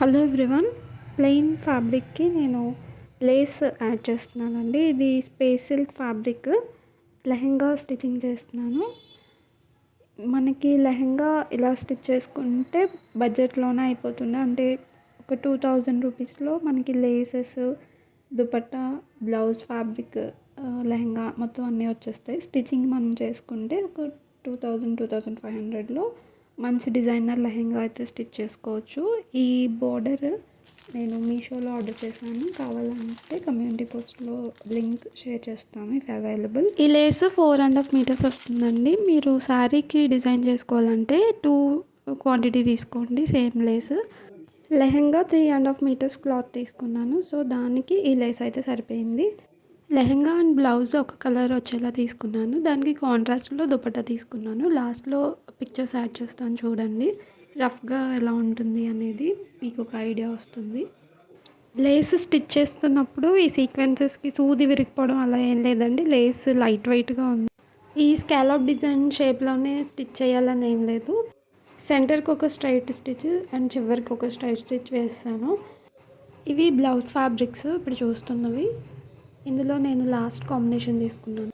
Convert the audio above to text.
Hello everyone. Plain ఫ్యాబ్రిక్కి నేను Lay's add చేస్తున్నానండి. ఇది space silk fabric. Lehenga stitching చేస్తున్నాను. మనకి లెహెంగా ఇలా స్టిచ్ చేసుకుంటే బడ్జెట్లోనే అయిపోతుంది. అంటే ఒక 2000 రూపీస్లో మనకి laces, dupatta, blouse, fabric, lehenga మొత్తం అన్నీ వచ్చేస్తాయి. స్టిచ్చింగ్ మనం చేసుకుంటే ఒక 2500లో మంచి డిజైనర్ లెహెంగా అయితే స్టిచ్ చేసుకోవచ్చు. ఈ బోర్డర్ నేను మీషోలో ఆర్డర్ చేశాను. కావాలంటే కమ్యూనిటీ పోస్ట్లో లింక్ షేర్ చేస్తాను ఇఫ్ అవైలబుల్. ఈ లేస్ 4.5 మీటర్స్ వస్తుందండి. మీరు శారీకి డిజైన్ చేసుకోవాలంటే 2 క్వాంటిటీ తీసుకోండి same lace. Lehenga 3.5 metres cloth తీసుకున్నాను. సో దానికి ఈ లేస్ అయితే సరిపోయింది. లెహెంగా అండ్ బ్లౌజ్ ఒక కలర్ వచ్చేలా తీసుకున్నాను. దానికి కాంట్రాస్ట్లో దుపట్టా తీసుకున్నాను. లాస్ట్లో పిక్చర్స్ యాడ్ చేస్తాను చూడండి. రఫ్గా ఎలా ఉంటుంది అనేది మీకు ఒక ఐడియా వస్తుంది. లేస్ స్టిచ్ చేస్తున్నప్పుడు ఈ సీక్వెన్సెస్కి సూది విరిగిపోవడం అలా ఏం లేదండి. లేస్ లైట్ వెయిట్గా ఉంది. ఈ స్కాలప్ డిజైన్ షేప్లోనే స్టిచ్ చేయాలని ఏం లేదు. సెంటర్కి ఒక స్ట్రైట్ స్టిచ్ అండ్ చివరికి ఒక స్ట్రైట్ స్టిచ్ వేస్తాను. ఇవి బ్లౌజ్ ఫ్యాబ్రిక్స్ ఇప్పుడు చూస్తున్నవి. ఇందులో నేను లాస్ట్ కాంబినేషన్ తీసుకున్నాను.